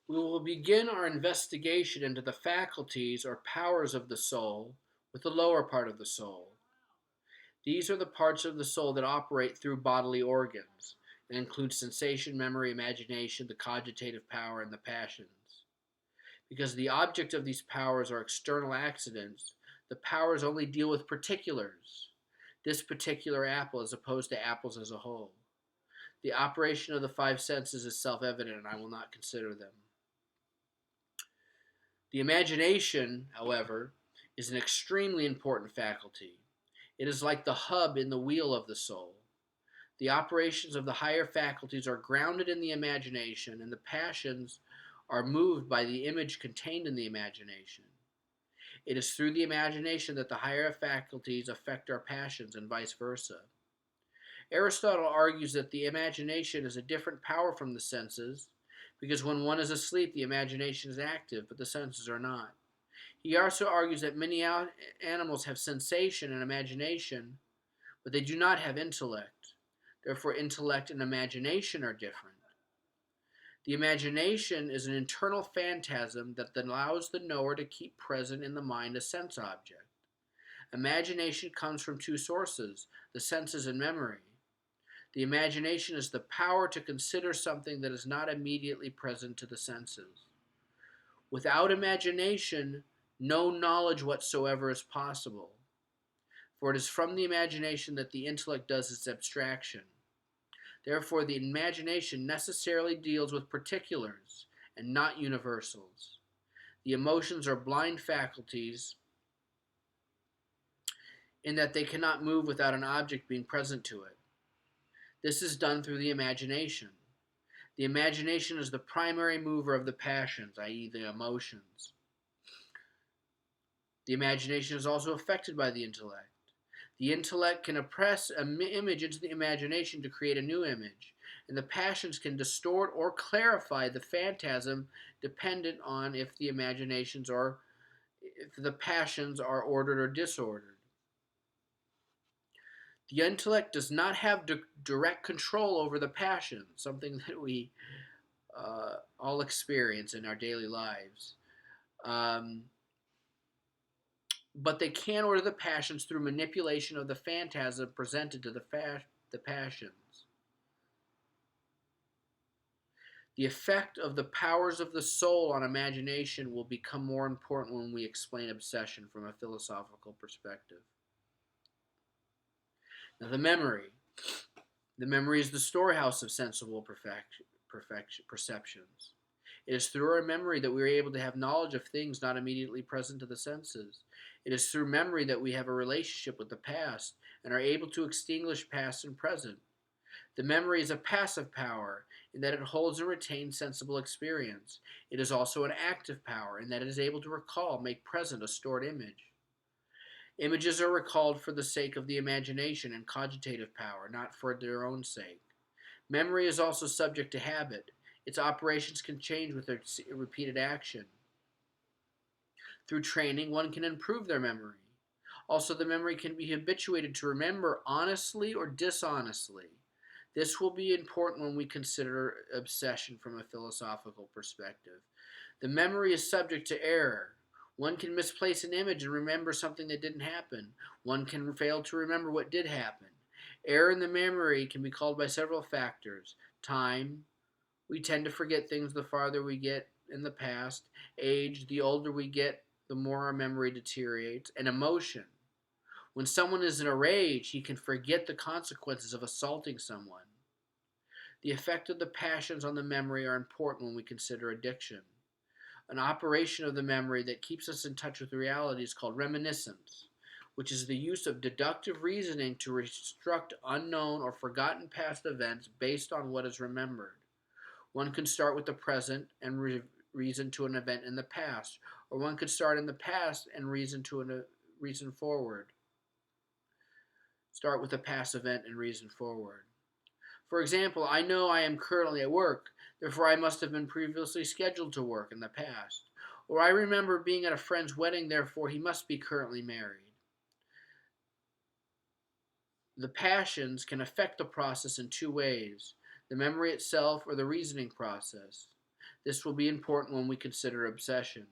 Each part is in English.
We will begin our investigation into the faculties or powers of the soul with the lower part of the soul. These are the parts of the soul that operate through bodily organs and include sensation, memory, imagination, the cogitative power, and the passions. Because the object of these powers are external accidents, the powers only deal with particulars, this particular apple as opposed to apples as a whole. The operation of the five senses is self evident, and I will not consider them. The imagination, however, is an extremely important faculty. It is like the hub in the wheel of the soul. The operations of the higher faculties are grounded in the imagination, and the passions are moved by the image contained in the imagination. It is through the imagination that the higher faculties affect our passions, and vice versa. Aristotle argues that the imagination is a different power from the senses, because when one is asleep, the imagination is active, but the senses are not. He also argues that many animals have sensation and imagination, but they do not have intellect. Therefore, intellect and imagination are different. The imagination is an internal phantasm that allows the knower to keep present in the mind a sense object. Imagination comes from two sources, the senses and memory. The imagination is the power to consider something that is not immediately present to the senses. Without imagination, no knowledge whatsoever is possible, for it is from the imagination that the intellect does its abstraction. Therefore, the imagination necessarily deals with particulars and not universals. The emotions are blind faculties in that they cannot move without an object being present to it. This is done through the imagination. The imagination is the primary mover of the passions, i.e., the emotions. The imagination is also affected by the intellect. The intellect can impress an image into the imagination to create a new image, and the passions can distort or clarify the phantasm dependent on if the passions are ordered or disordered. The intellect does not have direct control over the passions, something that we all experience in our daily lives. Um, but they can order the passions through manipulation of the phantasm presented to the passions. The effect of the powers of the soul on imagination will become more important when we explain obsession from a philosophical perspective. Now, the memory. The memory is the storehouse of sensible perceptions. It is through our memory that we are able to have knowledge of things not immediately present to the senses. It is through memory that we have a relationship with the past and are able to extinguish past and present. The memory is a passive power in that it holds and retains sensible experience. It is also an active power in that it is able to recall, make present a stored image. Images are recalled for the sake of the imagination and cogitative power, not for their own sake. Memory is also subject to habit. Its operations can change with repeated action. Through training, one can improve their memory. Also, the memory can be habituated to remember honestly or dishonestly. This will be important when we consider obsession from a philosophical perspective. The memory is subject to error. One can misplace an image and remember something that didn't happen. One can fail to remember what did happen. Error in the memory can be caused by several factors. Time. We tend to forget things the farther we get in the past. Age. The older we get, the more our memory deteriorates. And emotion. When someone is in a rage, he can forget the consequences of assaulting someone. The effect of the passions on the memory are important when we consider addiction. An operation of the memory that keeps us in touch with reality is called reminiscence, which is the use of deductive reasoning to reconstruct unknown or forgotten past events based on what is remembered. One can start with the present and reason to an event in the past, or one could start in the past and reason forward. Start with a past event and reason forward. For example, I know I am currently at work, therefore I must have been previously scheduled to work in the past. Or I remember being at a friend's wedding, therefore he must be currently married. The passions can affect the process in two ways: the memory itself or the reasoning process. This will be important when we consider obsession.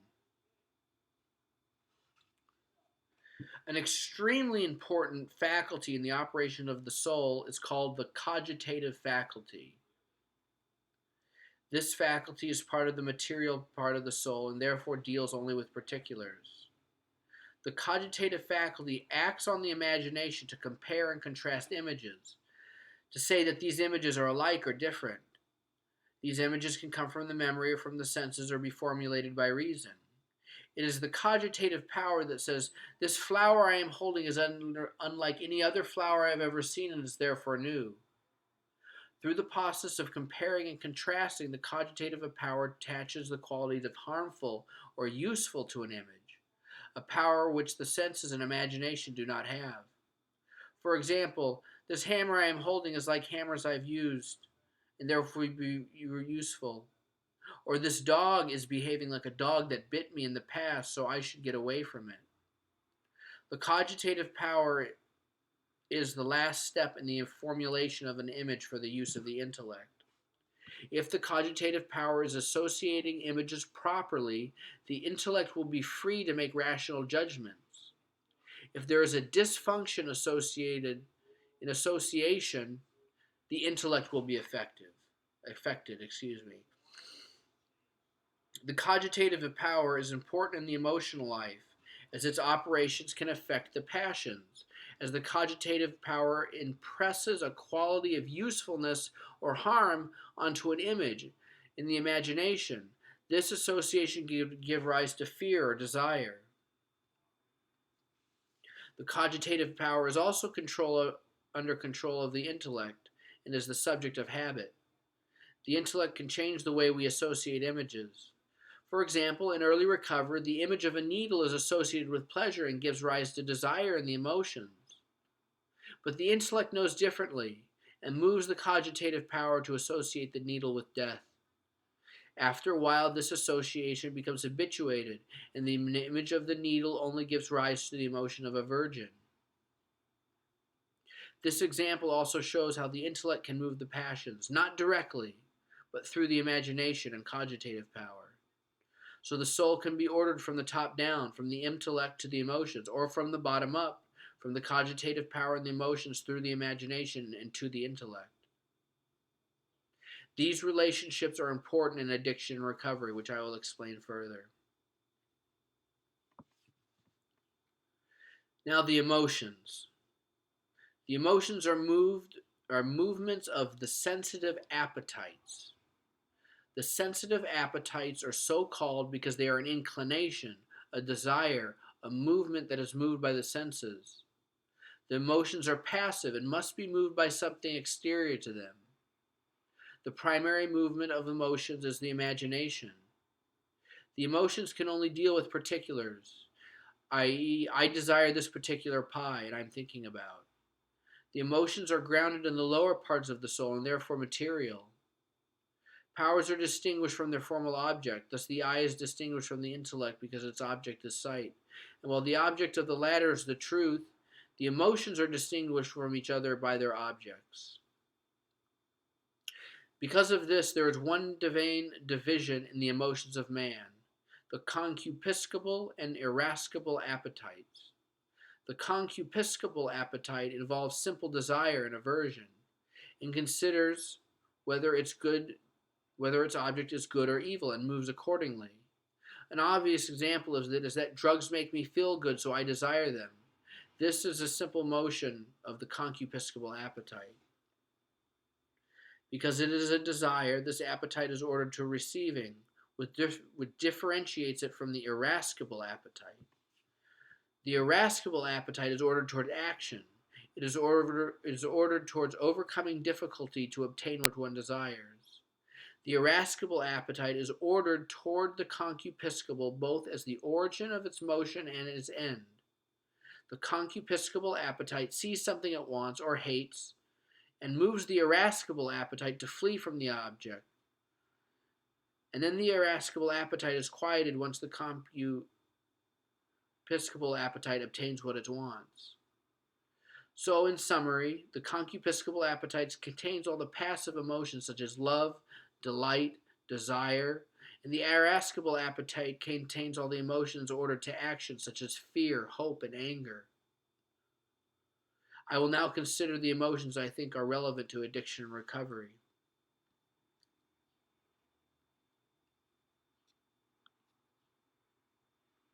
An extremely important faculty in the operation of the soul is called the cogitative faculty. This faculty is part of the material part of the soul and therefore deals only with particulars. The cogitative faculty acts on the imagination to compare and contrast images, to say that these images are alike or different. These images can come from the memory or from the senses or be formulated by reason. It is the cogitative power that says, this flower I am holding is unlike any other flower I have ever seen and is therefore new. Through the process of comparing and contrasting, the cogitative power attaches the qualities of harmful or useful to an image, a power which the senses and imagination do not have. For example, this hammer I am holding is like hammers I've used, and therefore be useful. Or this dog is behaving like a dog that bit me in the past, so I should get away from it. The cogitative power is the last step in the formulation of an image for the use of the intellect. If the cogitative power is associating images properly, the intellect will be free to make rational judgments. If there is a dysfunction in association, the intellect will be affected. The cogitative power is important in the emotional life, as its operations can affect the passions. As the cogitative power impresses a quality of usefulness or harm onto an image in the imagination, this association give rise to fear or desire. The cogitative power is also under control of the intellect and is the subject of habit. The intellect can change the way we associate images. For example, in early recovery, the image of a needle is associated with pleasure and gives rise to desire in the emotions. But the intellect knows differently and moves the cogitative power to associate the needle with death. After a while, this association becomes habituated, and the image of the needle only gives rise to the emotion of a virgin. This example also shows how the intellect can move the passions, not directly, but through the imagination and cogitative power. So the soul can be ordered from the top down, from the intellect to the emotions, or from the bottom up, from the cogitative power and the emotions through the imagination and to the intellect. These relationships are important in addiction and recovery, which I will explain further. Now the emotions. The emotions are movements of the sensitive appetites. The sensitive appetites are so called because they are an inclination, a desire, a movement that is moved by the senses. The emotions are passive and must be moved by something exterior to them. The primary movement of emotions is the imagination. The emotions can only deal with particulars, i.e., I desire this particular pie and I'm thinking about. The emotions are grounded in the lower parts of the soul and therefore material. Powers are distinguished from their formal object, thus the eye is distinguished from the intellect because its object is sight. And while the object of the latter is the truth, the emotions are distinguished from each other by their objects. Because of this, there is one division in the emotions of man, the concupiscible and irascible appetites. The concupiscible appetite involves simple desire and aversion, and considers whether its object is good or evil, and moves accordingly. An obvious example of that is that drugs make me feel good, so I desire them. This is a simple motion of the concupiscible appetite. Because it is a desire, this appetite is ordered to receiving, which differentiates it from the irascible appetite. The irascible appetite is ordered toward action. It is ordered towards overcoming difficulty to obtain what one desires. The irascible appetite is ordered toward the concupiscible both as the origin of its motion and its end. The concupiscible appetite sees something it wants or hates and moves the irascible appetite to flee from the object. And then the irascible appetite is quieted once the concupiscible appetite obtains what it wants. So, in summary, the concupiscible appetite contains all the passive emotions such as love, delight, desire, And the irascible appetite contains all the emotions ordered to action, such as fear, hope, and anger. I will now consider the emotions I think are relevant to addiction and recovery.